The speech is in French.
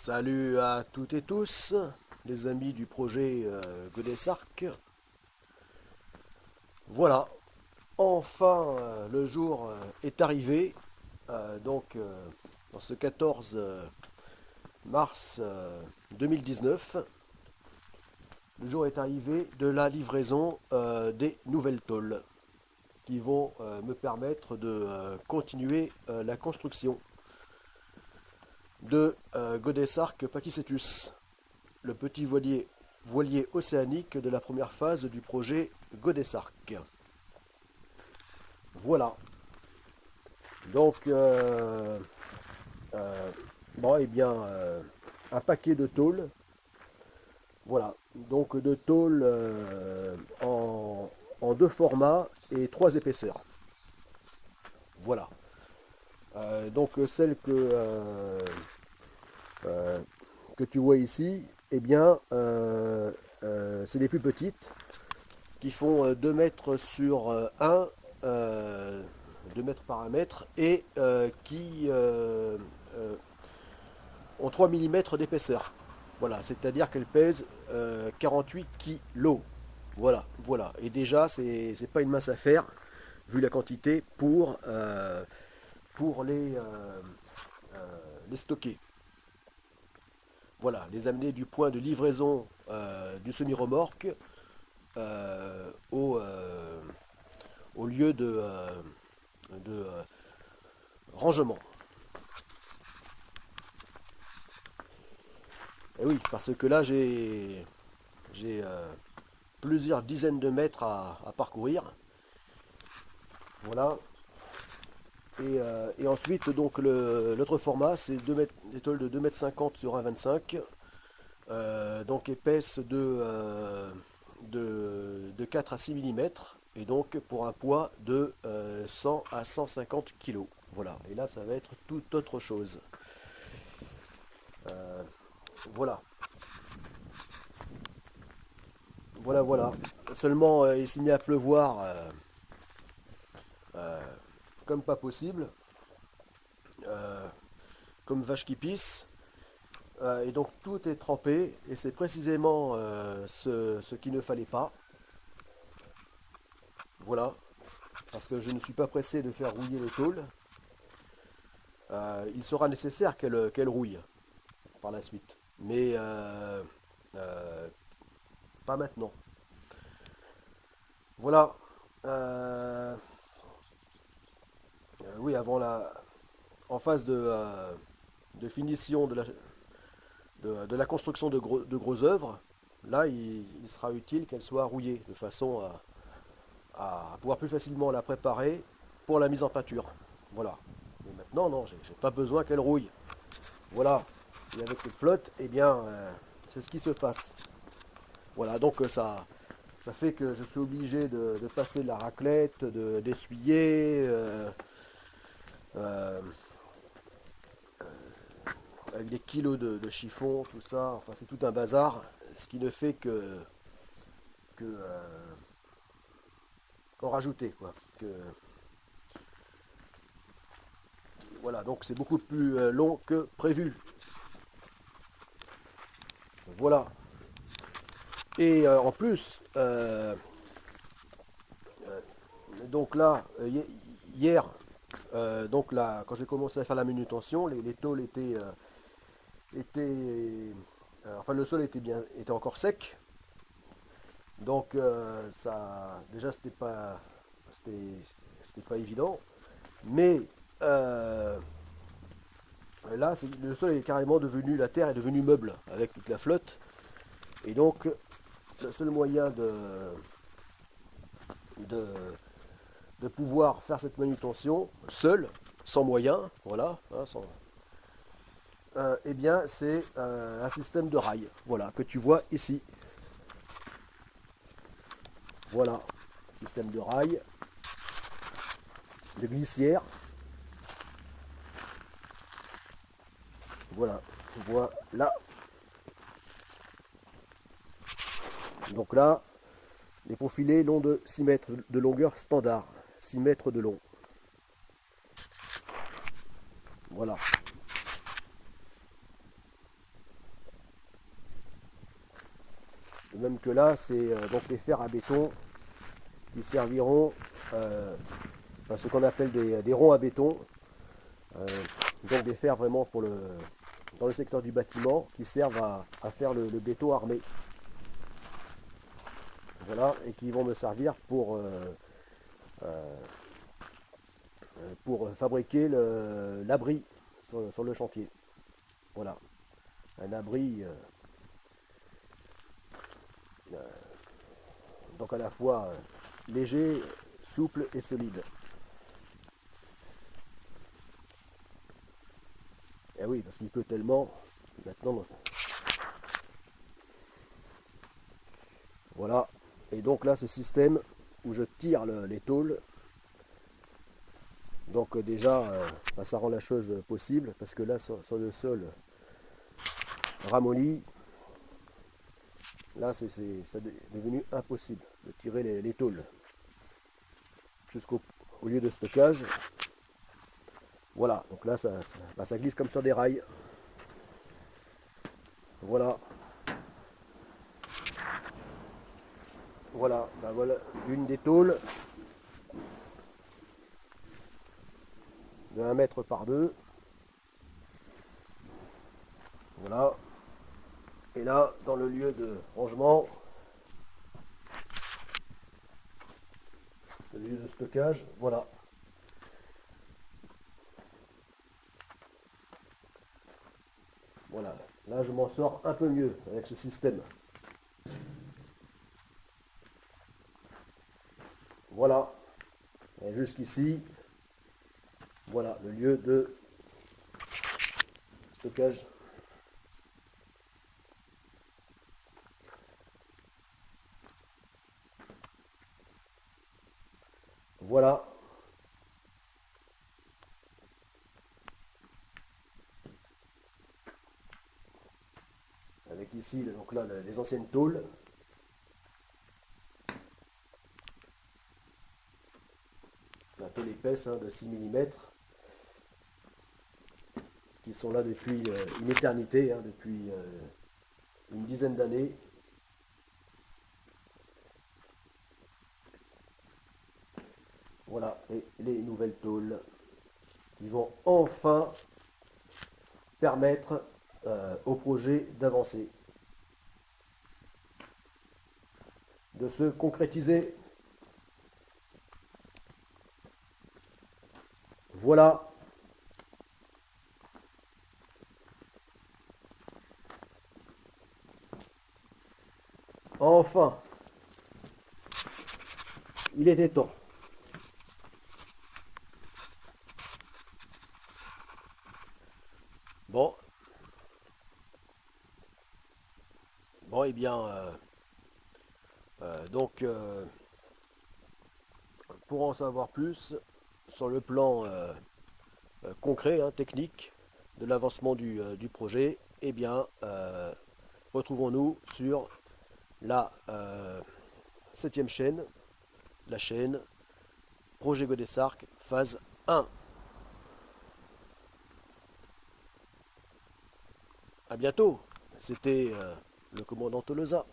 Salut à toutes et tous, les amis du projet Godessarc. Voilà, enfin le jour est arrivé. En ce 14 mars 2019, le jour est arrivé de la livraison des nouvelles tôles qui vont me permettre de continuer la construction de Godessarc Pakicetus, le petit voilier océanique de la première phase du projet Godessarc. Voilà. Donc, bon, eh bien, un paquet de tôles. Voilà. Donc, de tôles en deux formats et trois épaisseurs. Voilà. Donc, celle que tu vois ici, eh bien, c'est les plus petites qui font 2 mètres sur 1, 2 mètres par 1 mètre, et qui ont 3 millimètres d'épaisseur. Voilà, c'est-à-dire qu'elles pèsent 48 kilos. Voilà, voilà. Et déjà, c'est pas une mince affaire, vu la quantité, pour les stocker. Voilà, les amener du point de livraison du semi-remorque au lieu de rangement. Et oui, parce que là j'ai plusieurs dizaines de mètres à parcourir. Voilà. Et ensuite, donc l'autre format, c'est des tôles de 2,50 m sur 1,25 m, donc épaisse de 4 à 6 millimètres, et donc pour un poids de 100 à 150 kg. Voilà, et là ça va être tout autre chose. Euh, voilà, voilà. Seulement, il s'est mis à pleuvoir euh, comme pas possible, euh, comme vache qui pisse. Et donc tout est trempé, et c'est précisément ce qu'il ne fallait pas. Voilà, parce que je ne suis pas pressé de faire rouiller les tôles. Il sera nécessaire qu'elle rouille par la suite, mais euh, pas maintenant. Voilà. Oui, en phase de finition de la construction de gros œuvres, là, il sera utile qu'elle soit rouillée de façon à pouvoir plus facilement la préparer pour la mise en pâture. Voilà. Mais maintenant, non, j'ai pas besoin qu'elle rouille. Voilà. Et avec cette flotte, eh bien, c'est ce qui se passe. Voilà, donc ça fait que je suis obligé de passer de la raclette, d'essuyer, euh, avec des kilos de chiffon, tout ça. Enfin, c'est tout un bazar. Ce qui ne fait que qu'en rajouter, quoi. Voilà, donc c'est beaucoup plus long que prévu. Voilà. Et en plus, donc là, hier, donc là, quand j'ai commencé à faire la manutention, les tôles enfin le sol était encore sec. Donc ça, déjà c'était pas évident. Mais là, le sol est carrément devenu, la terre est devenue meuble avec toute la flotte. Et donc, le seul moyen de, de pouvoir faire cette manutention seul, sans moyens, voilà, hein, eh bien, c'est un système de rails, voilà, que tu vois ici. Voilà, système de rails, de glissière. Voilà, tu vois là. Donc là, les profilés longs de 6 mètres de longueur standard, 6 mètres de long. Voilà. même que là, c'est donc les fers à béton qui serviront, à ce qu'on appelle des ronds à béton, euh, donc des fers vraiment dans le secteur du bâtiment qui servent à faire le béton armé. Voilà, et qui vont me servir pour fabriquer l'abri sur le chantier. Voilà, un abri donc à la fois léger, souple et solide. Et oui, parce qu'il peut tellement maintenant. Voilà, et donc là ce système où je tire les tôles, donc déjà ça rend la chose possible, parce que là sur le sol ramolli, là c'est devenu impossible de tirer les tôles jusqu'au lieu de stockage. Voilà, donc là ça glisse comme sur des rails. Voilà. Voilà, ben voilà une des tôles de 1 mètre par 2. Voilà. Et là, dans le lieu de rangement, le lieu de stockage, voilà. Voilà, là je m'en sors un peu mieux avec ce système. Voilà, et jusqu'ici, voilà le lieu de stockage. Voilà. Avec ici, donc là, les anciennes tôles. La tôle épaisse de 6 mm. Qui sont là depuis une éternité, depuis une dizaine d'années. Voilà, et les nouvelles tôles qui vont enfin permettre au projet d'avancer, de se concrétiser. Voilà. Enfin, il était temps. Bon, et bien, donc, pour en savoir plus sur le plan concret, technique de l'avancement du projet, eh bien, retrouvons-nous sur la 7e chaîne, la chaîne Projet Godessarc, phase 1. A bientôt, c'était le commandant Tolosa.